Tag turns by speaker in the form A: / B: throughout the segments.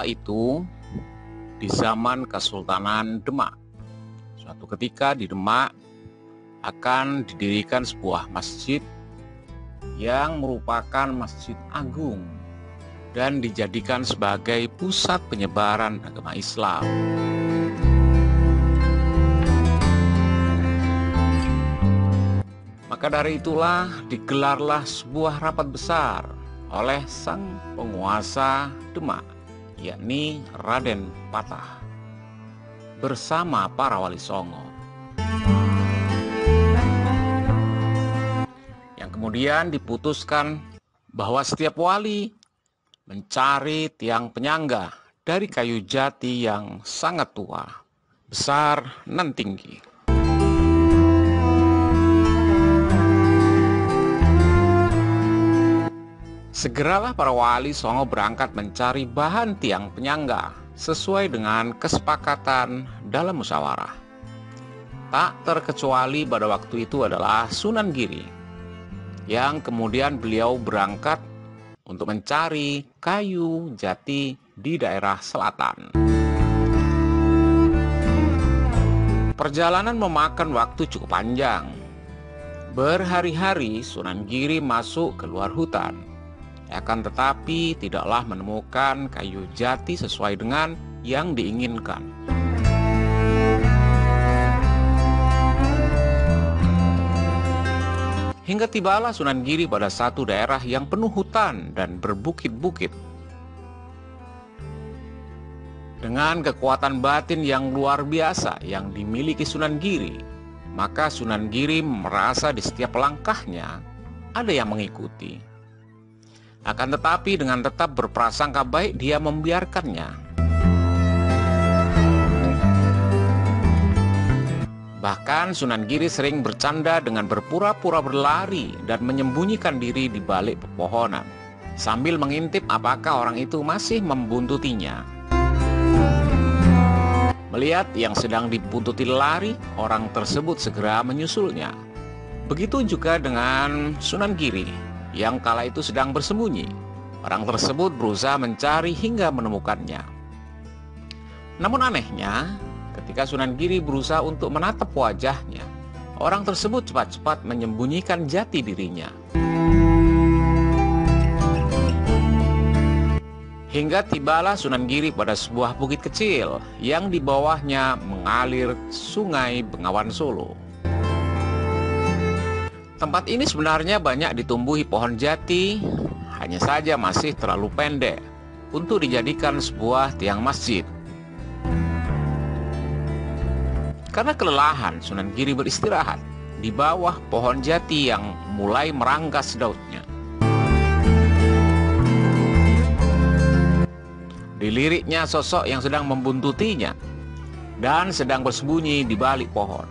A: itu di zaman Kesultanan Demak. Suatu ketika di Demak akan didirikan sebuah masjid yang merupakan masjid agung dan dijadikan sebagai pusat penyebaran agama Islam. Maka dari itulah digelarlah sebuah rapat besar oleh sang penguasa Demak, yakni Raden Patah, bersama para wali songo. Yang kemudian diputuskan bahwa setiap wali mencari tiang penyangga dari kayu jati yang sangat tua, besar, nan tinggi. Segeralah para wali songo berangkat mencari bahan tiang penyangga sesuai dengan kesepakatan dalam musyawarah. Tak terkecuali pada waktu itu adalah Sunan Giri, yang kemudian beliau berangkat untuk mencari kayu jati di daerah selatan. Perjalanan memakan waktu cukup panjang. Berhari-hari Sunan Giri masuk ke luar hutan. Akan tetapi tidaklah menemukan kayu jati sesuai dengan yang diinginkan. Hingga tibalah Sunan Giri pada satu daerah yang penuh hutan dan berbukit-bukit. Dengan kekuatan batin yang luar biasa yang dimiliki Sunan Giri, maka Sunan Giri merasa di setiap langkahnya ada yang mengikuti. Akan tetapi dengan tetap berprasangka baik dia membiarkannya. Bahkan Sunan Giri sering bercanda dengan berpura-pura berlari dan menyembunyikan diri di balik pepohonan, sambil mengintip apakah orang itu masih membuntutinya. Melihat yang sedang dibuntuti lari, orang tersebut segera menyusulnya. Begitu juga dengan Sunan Giri yang kala itu sedang bersembunyi. Orang tersebut berusaha mencari hingga menemukannya. Namun anehnya, ketika Sunan Giri berusaha untuk menatap wajahnya, orang tersebut cepat-cepat menyembunyikan jati dirinya. Hingga tibalah Sunan Giri pada sebuah bukit kecil yang di bawahnya mengalir Sungai Bengawan Solo. Tempat ini sebenarnya banyak ditumbuhi pohon jati, hanya saja masih terlalu pendek untuk dijadikan sebuah tiang masjid. Karena kelelahan, Sunan Giri beristirahat di bawah pohon jati yang mulai meranggas daunnya. Diliriknya sosok yang sedang membuntutinya dan sedang bersembunyi di balik pohon.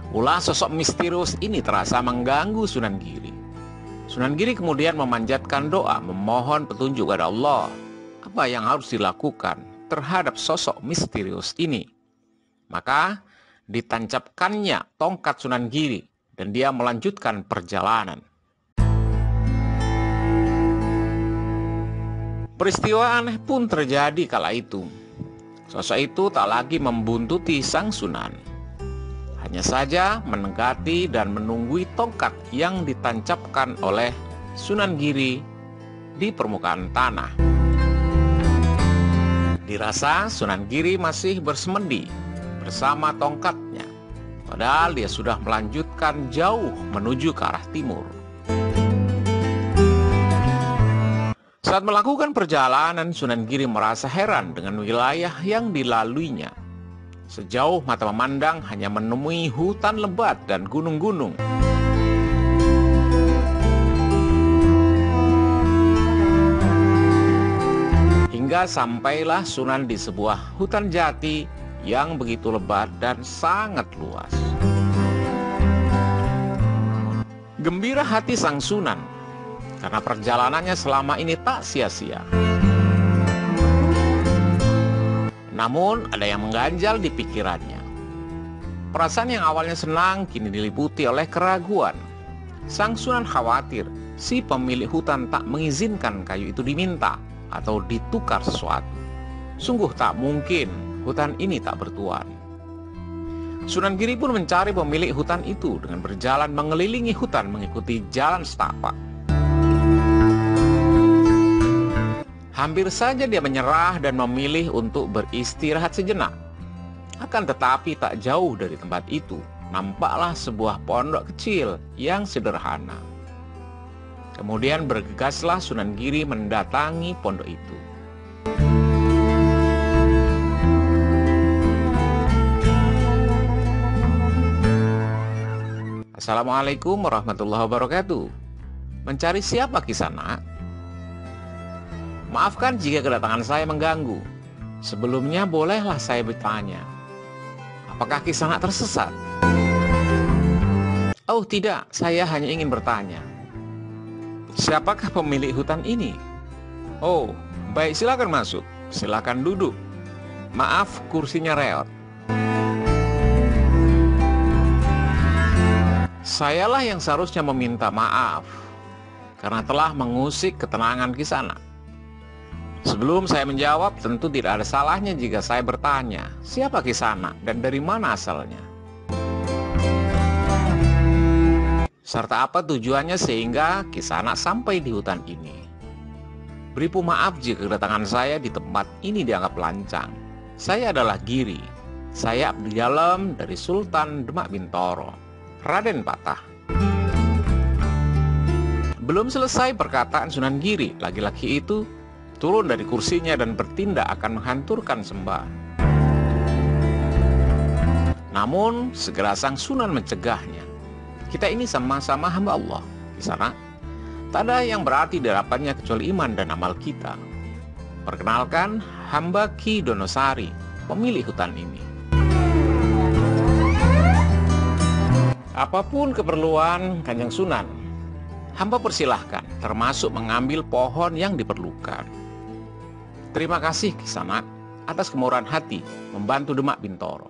A: Ulah sosok misterius ini terasa mengganggu Sunan Giri. Sunan Giri kemudian memanjatkan doa, memohon petunjuk kepada Allah apa yang harus dilakukan terhadap sosok misterius ini. Maka ditancapkannya tongkat Sunan Giri dan dia melanjutkan perjalanan. Peristiwa aneh pun terjadi kala itu. Sosok itu tak lagi membuntuti sang Sunan. Hanya saja mendekati dan menunggui tongkat yang ditancapkan oleh Sunan Giri di permukaan tanah. Dirasa Sunan Giri masih bersemedi bersama tongkatnya, padahal dia sudah melanjutkan jauh menuju ke arah timur. Saat melakukan perjalanan, Sunan Giri merasa heran dengan wilayah yang dilaluinya. Sejauh mata memandang hanya menemui hutan lebat dan gunung-gunung. Hingga sampailah Sunan di sebuah hutan jati yang begitu lebat dan sangat luas. Gembira hati sang Sunan karena perjalanannya selama ini tak sia-sia. Namun ada yang mengganjal di pikirannya. Perasaan yang awalnya senang kini diliputi oleh keraguan. Sang Sunan khawatir si pemilik hutan tak mengizinkan kayu itu diminta atau ditukar sesuatu. Sungguh tak mungkin hutan ini tak bertuan. Sunan Giri pun mencari pemilik hutan itu dengan berjalan mengelilingi hutan mengikuti jalan setapak. Hampir saja dia menyerah dan memilih untuk beristirahat sejenak. Akan tetapi tak jauh dari tempat itu, nampaklah sebuah pondok kecil yang sederhana. Kemudian bergegaslah Sunan Giri mendatangi pondok itu. Assalamualaikum warahmatullahi wabarakatuh. Mencari siapa Kisana? Maafkan jika kedatangan saya mengganggu. Sebelumnya bolehlah saya bertanya, apakah Kisana tersesat? Oh tidak, saya hanya ingin bertanya, siapakah pemilik hutan ini? Oh, baik, silakan masuk. Silakan duduk. Maaf, kursinya reot. Sayalah yang seharusnya meminta maaf karena telah mengusik ketenangan Kisana. Sebelum saya menjawab, tentu tidak ada salahnya jika saya bertanya, siapa Kisana dan dari mana asalnya? Serta apa tujuannya sehingga Kisana sampai di hutan ini? Beri maaf jika kedatangan saya di tempat ini dianggap lancang. Saya adalah Giri. Saya abdi dalam dari Sultan Demak Bintoro, Raden Patah. Belum selesai perkataan Sunan Giri, laki-laki itu turun dari kursinya dan bertindak akan menghancurkan sembah. Namun segera sang Sunan mencegahnya. Kita ini sama-sama hamba Allah, Kisana. Tak ada yang berarti di hadapannya kecuali iman dan amal kita. Perkenalkan, hamba Ki Donosari, pemilik hutan ini. Apapun keperluan Kanjeng Sunan, hamba persilahkan, termasuk mengambil pohon yang diperlukan. Terima kasih Kisana atas kemurahan hati membantu Demak Bintoro.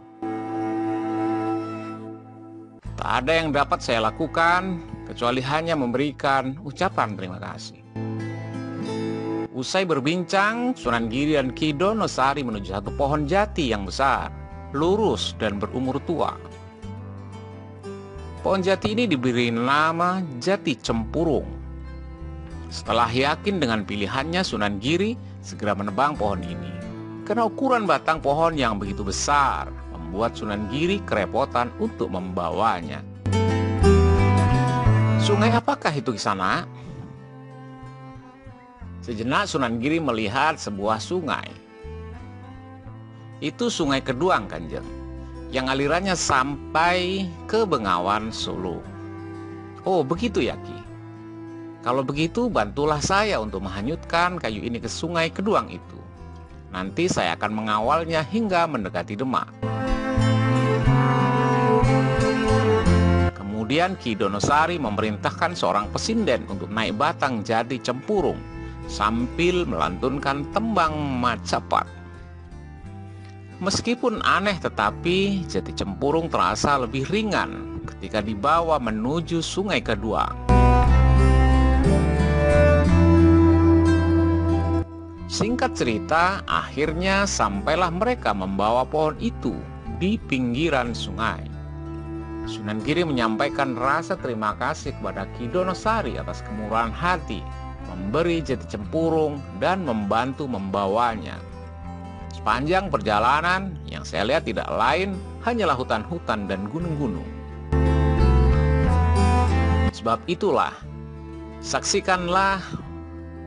A: Tak ada yang dapat saya lakukan kecuali hanya memberikan ucapan terima kasih. Usai berbincang, Sunan Giri dan Ki Donosari menuju satu pohon jati yang besar, lurus dan berumur tua. Pohon jati ini diberi nama Jati Cempurung. Setelah yakin dengan pilihannya, Sunan Giri segera menebang pohon ini. Karena ukuran batang pohon yang begitu besar, membuat Sunan Giri kerepotan untuk membawanya. Sungai apakah itu Kisana? Sejenak Sunan Giri melihat sebuah sungai. Itu Sungai Keduang, Kanjeng, yang alirannya sampai ke Bengawan Solo. Oh, begitu ya Ki? Kalau begitu, bantulah saya untuk menghanyutkan kayu ini ke Sungai Keduang itu. Nanti saya akan mengawalnya hingga mendekati Demak. Kemudian Ki Donosari memerintahkan seorang pesinden untuk naik batang Jati Cempurung sambil melantunkan tembang Macapat. Meskipun aneh, tetapi Jati Cempurung terasa lebih ringan ketika dibawa menuju Sungai Keduang. Singkat cerita, akhirnya sampailah mereka membawa pohon itu di pinggiran sungai. Sunan Giri menyampaikan rasa terima kasih kepada Ki Donosari atas kemurahan hati, memberi Jati Cempurung dan membantu membawanya. Sepanjang perjalanan, yang saya lihat tidak lain hanyalah hutan-hutan dan gunung-gunung. Sebab itulah, saksikanlah,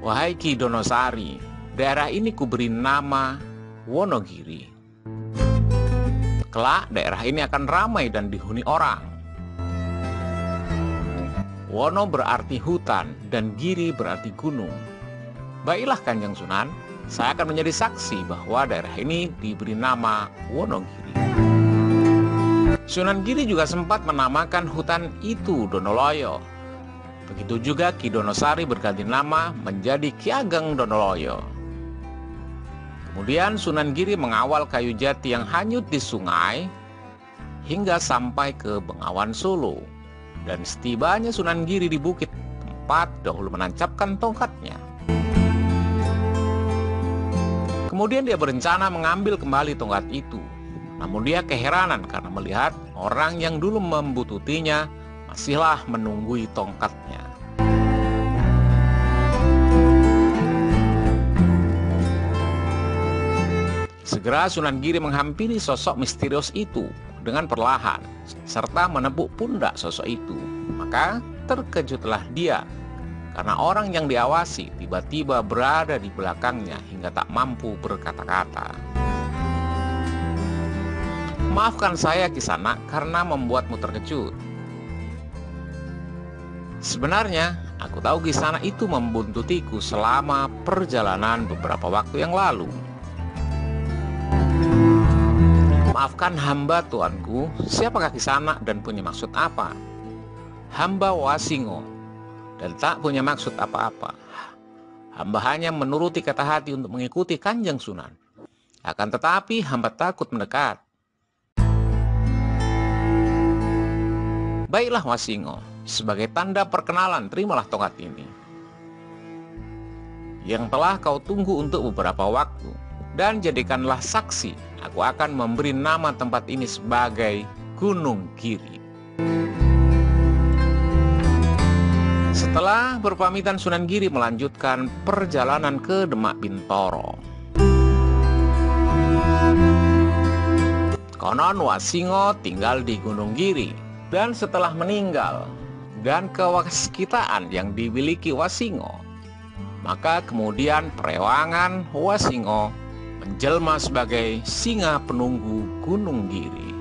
A: wahai Ki Donosari, daerah ini kuberi nama Wonogiri. Kelak daerah ini akan ramai dan dihuni orang. Wono berarti hutan dan Giri berarti gunung. Baiklah Kanjeng Sunan, saya akan menjadi saksi bahwa daerah ini diberi nama Wonogiri. Sunan Giri juga sempat menamakan hutan itu Donoloyo. Begitu juga Ki Donosari berganti nama menjadi Ki Ageng Donoloyo. Kemudian Sunan Giri mengawal kayu jati yang hanyut di sungai hingga sampai ke Bengawan Solo. Dan setibanya Sunan Giri di bukit tepat dahulu menancapkan tongkatnya. Kemudian dia berencana mengambil kembali tongkat itu. Namun dia keheranan karena melihat orang yang dulu membututinya masihlah menunggui tongkatnya. Segera Sunan Giri menghampiri sosok misterius itu dengan perlahan, serta menepuk pundak sosok itu. Maka terkejutlah dia, karena orang yang diawasi tiba-tiba berada di belakangnya hingga tak mampu berkata-kata. Maafkan saya Kisanak karena membuatmu terkejut. Sebenarnya, aku tahu Kisanak itu membuntutiku selama perjalanan beberapa waktu yang lalu. Maafkan hamba tuanku, siapakah Kisanak dan punya maksud apa? Hamba Wasingo dan tak punya maksud apa-apa. Hamba hanya menuruti kata hati untuk mengikuti Kanjeng Sunan. Akan tetapi hamba takut mendekat. Baiklah Wasingo, sebagai tanda perkenalan terimalah tongkat ini, yang telah kau tunggu untuk beberapa waktu, dan jadikanlah saksi. Aku akan memberi nama tempat ini sebagai Gunung Giri. Setelah berpamitan, Sunan Giri melanjutkan perjalanan ke Demak Bintoro. Konon Wasingo tinggal di Gunung Giri, dan setelah meninggal dan kewaskitaan yang dimiliki Wasingo, maka kemudian perewangan Wasingo menjelma sebagai singa penunggu Gunung Giri.